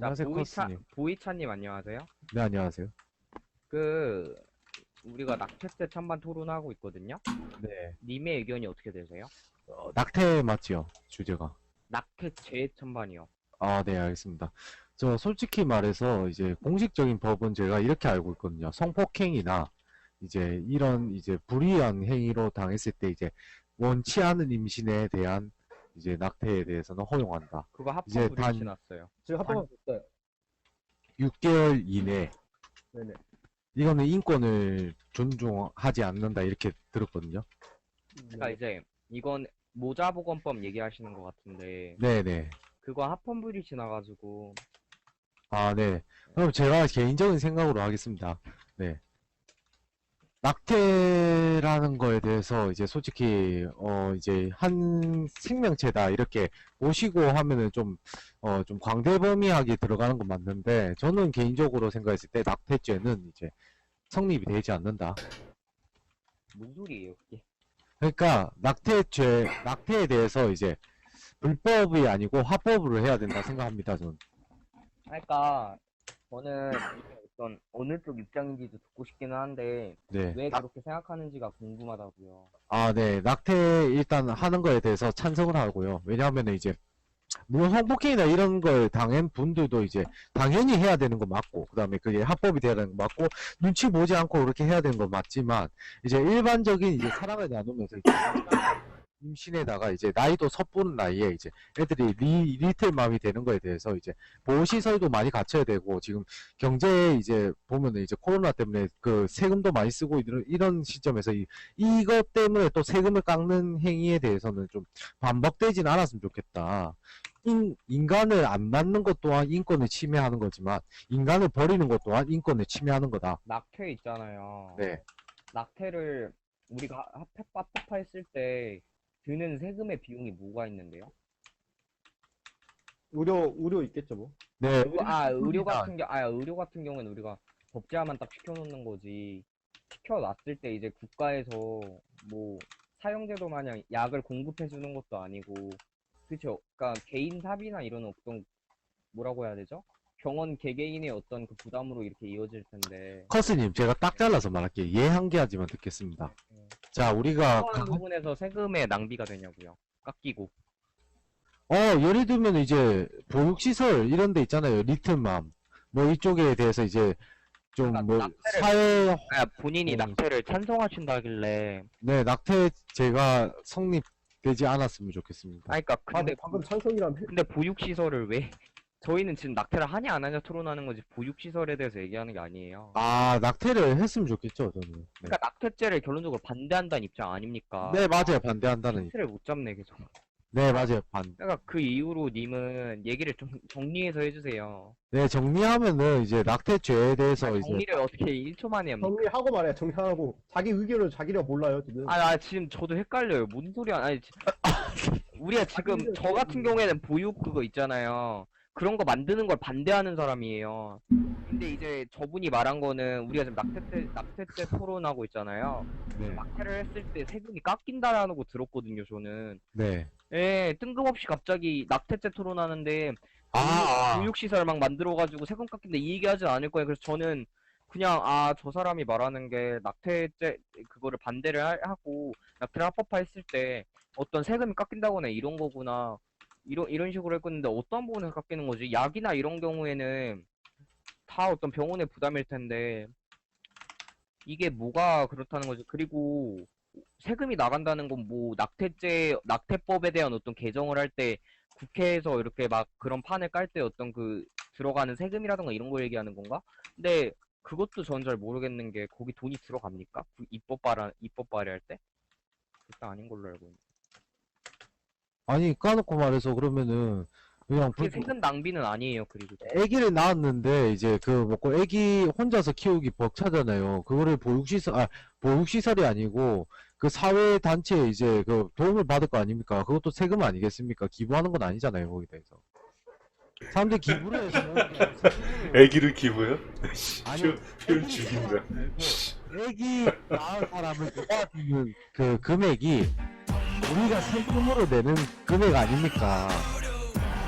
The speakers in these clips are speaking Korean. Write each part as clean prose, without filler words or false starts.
안녕하세요, 코스님. 보이차님 안녕하세요. 네, 안녕하세요. 그 우리가 낙태죄 찬반 토론하고 있거든요. 네. 님의 의견이 어떻게 되세요? 낙태 맞지요, 주제가. 낙태죄 찬반이요. 아, 네, 알겠습니다. 저 솔직히 말해서 이제 공식적인 법은 제가 이렇게 알고 있거든요. 성폭행이나 이제 이런 이제 불이한 행위로 당했을 때 이제 원치 않은 임신에 대한 이제 낙태에 대해서는 허용한다. 그거 이제 합헌 불이 단 지났어요. 지금 합법은 됐어요. 6개월 이내 네네. 이거는 인권을 존중하지 않는다 이렇게 들었거든요. 그러니까 이제 이건 모자보건법 얘기하시는 것 같은데 네네. 그거 합헌 불이 지나가지고 아, 네. 그럼 제가 개인적인 생각으로 하겠습니다. 네. 낙태라는 거에 대해서 이제 솔직히 이제 한 생명체다 이렇게 보시고 하면은 좀 광대범위하게 들어가는 건 맞는데 저는 개인적으로 생각했을 때 낙태죄는 이제 성립이 되지 않는다. 무슨 소리예요 그게? 그러니까 낙태에 대해서 이제 불법이 아니고 합법으로 해야 된다 생각합니다, 저는. 그러니까 저는 이게 어떤 어느 쪽 입장인지도 듣고 싶기는 한데 네. 왜 그렇게 생각하는지가 궁금하다고요. 아, 네. 낙태 일단 하는 거에 대해서 찬성을 하고요. 왜냐하면 이제 물론 성폭행이나 이런 걸 당한 분들도 이제 당연히 해야 되는 거 맞고, 그 다음에 그게 합법이 돼야 되는 거 맞고, 눈치 보지 않고 그렇게 해야 되는 거 맞지만, 이제 일반적인 이제 사랑을 나누면서 이제 임신에다가 이제 나이도 섣부른 나이에 이제 애들이 리틀 맘이 되는 거에 대해서 이제 보호시설도 많이 갖춰야 되고, 지금 경제 이제 보면은 이제 코로나 때문에 그 세금도 많이 쓰고 이런 시점에서 이것 때문에 또 세금을 깎는 행위에 대해서는 좀 반복되진 않았으면 좋겠다. 인간을 안 낳는 것 또한 인권을 침해하는 거지만 인간을 버리는 것 또한 인권을 침해하는 거다. 낙태 있잖아요. 네. 낙태를 우리가 합법화했을 때 드는 세금의 비용이 뭐가 있는데요? 의료 있겠죠 뭐. 네. 의료 같은 경우는 우리가 법제화만 딱 시켜놓는 거지. 시켜놨을 때 이제 국가에서 뭐 사형제도 마냥 약을 공급해주는 것도 아니고, 그쵸? 그러니까 개인 사비나 이런 어떤 뭐라고 해야 되죠? 병원 개개인의 어떤 그 부담으로 이렇게 이어질 텐데. 커스님, 제가 딱 잘라서 말할게요. 예 한 개하지만 듣겠습니다. 자, 우리가 어떤 부분에서 세금의 낭비가 되냐고요? 깎이고. 예를 들면 이제 보육시설 이런 데 있잖아요. 리틀맘. 뭐 이쪽에 대해서 이제 좀 그러니까 뭐 낙태를 사회 본인이 낙태를 찬성하신다길래. 네, 낙태죄가 성립되지 않았으면 좋겠습니다. 아니, 그러니까 근데 방금 찬성이라며. 근데 보육시설을 왜 저희는 지금 낙태를 하냐 안 하냐 토론하는 거지 보육시설에 대해서 얘기하는 게 아니에요. 아, 낙태를 했으면 좋겠죠, 저는. 네. 그러니까 낙태죄를 결론적으로 반대한다는 입장 아닙니까? 네, 맞아요. 반대한다는. 힌트를 못 잡네 계속. 네, 맞아요. 그러니까 그 이후로 님은 얘기를 좀 정리해서 해주세요. 네, 정리하면은 이제 낙태죄에 대해서 이제 정리를 어떻게 1초 만에 합니까? 정리하고 말해. 정리하고 자기 의견을 자기가 몰라요 지금. 나 지금 저도 헷갈려요. 뭔 소리야? 우리가 지금 저 같은 경우에는 보육 그거 있잖아요. 그런 거 만드는 걸 반대하는 사람이에요. 근데 이제 저분이 말한 거는 우리가 지금 낙태죄 토론하고 있잖아요. 네, 낙태를 했을 때 세금이 깎인다라는 거 들었거든요, 저는. 네. 예, 뜬금없이 갑자기 낙태죄 토론하는데 보육시설 막 만들어가지고 세금 깎인다 이 얘기하진 않을 거예요. 그래서 저는 그냥 저 사람이 말하는 게 낙태죄 그거를 반대를 하고 낙태를 합법화했을 때 어떤 세금이 깎인다거나 이런 거구나 이런 식으로 했었는데 어떤 부분에서 깎이는 거지? 약이나 이런 경우에는 다 어떤 병원의 부담일 텐데 이게 뭐가 그렇다는 거지? 그리고 세금이 나간다는 건 뭐 낙태법에 대한 어떤 개정을 할 때 국회에서 이렇게 막 그런 판을 깔 때 어떤 그 들어가는 세금이라던가 이런 걸 얘기하는 건가? 근데 그것도 전 잘 모르겠는 게 거기 돈이 들어갑니까? 입법 발의할 때? 일단 아닌 걸로 알고 있는데. 아니, 까놓고 말해서 그러면은 그냥 그게 세금 낭비는 아니에요. 그리고 애기를 낳았는데 이제 그 먹고 애기 혼자서 키우기 벅차잖아요. 그거를 보육시설이 아니고 그 사회 단체에 이제 그 도움을 받을 거 아닙니까? 그것도 세금 아니겠습니까? 기부하는 건 아니잖아요, 거기에 대해서. 사람들이 기부를 해서 애기를 기부요? 아니요. 표현 죽인다. 애기 낳은 사람을 도와주는 그 금액이 우리가 세금으로 내는 금액 아닙니까?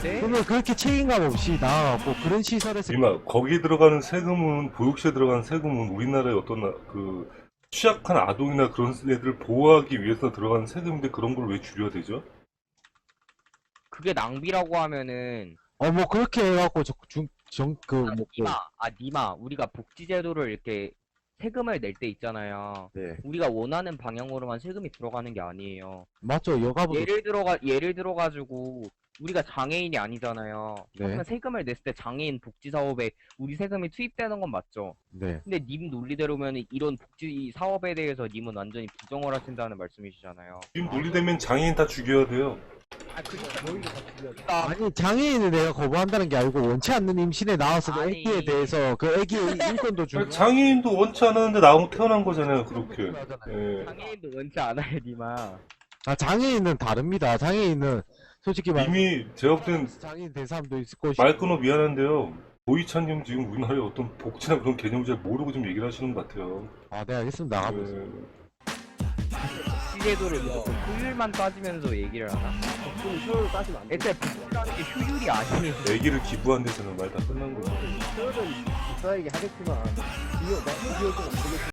네? 그러면 그렇게 책임감 없이 나와갖고 그런 시설에서 이마 거기 들어가는 세금은 보육시에 들어가는 세금은 우리나라의 어떤 그 취약한 아동이나 그런 애들을 보호하기 위해서 들어가는 세금인데 그런 걸 왜 줄여야 되죠? 그게 낭비라고 하면은 뭐 그렇게 해갖고 니마 우리가 복지제도를 이렇게 세금을 낼 때 있잖아요. 네 우리가 원하는 방향으로만 세금이 들어가는 게 아니에요. 맞죠 여가부도 예를 들어가지고 우리가 장애인이 아니잖아요. 네. 그러면 세금을 냈을 때 장애인 복지 사업에 우리 세금이 투입되는 건 맞죠. 네 근데 님 논리대로면 이런 복지 사업에 대해서 님은 완전히 부정을 하신다는 말씀이시잖아요. 지금 논리되면 장애인 다 죽여야 돼요. 아 그러니까 저희도 다 죽여야지. 아니 장애인을 내가 거부한다는 게 아니고 원치 않는 임신에 나왔을 때 아니. 애기에 대해서 그 애기의 인권도 중요하고 장애인도 원치 않았는데 나오고 태어난 거잖아요, 그렇게. 예. 장애인도 원치 않아요, 니마. 장애인은 다릅니다. 장애인은 솔직히 말 이미 제가 볼 땐 장애인 된 사람도 있을 것이고 말 끊어 미안한데요. 보이찬님 지금 우리나라의 어떤 복지나 그런 개념을 잘 모르고 좀 얘기를 하시는 것 같아요. 네 알겠습니다. 나가보세요. 예. 복지제도를 무조건 효율만 따지면서 얘기를 하나? 복수는 효율을 따지면 안 돼. 애초에 복지라는 게 효율이 아니에요. 애기를 기부한 데서는 말 다 끝난 거죠. 효율은 있어야게 하겠지만, 기여가 모르겠지만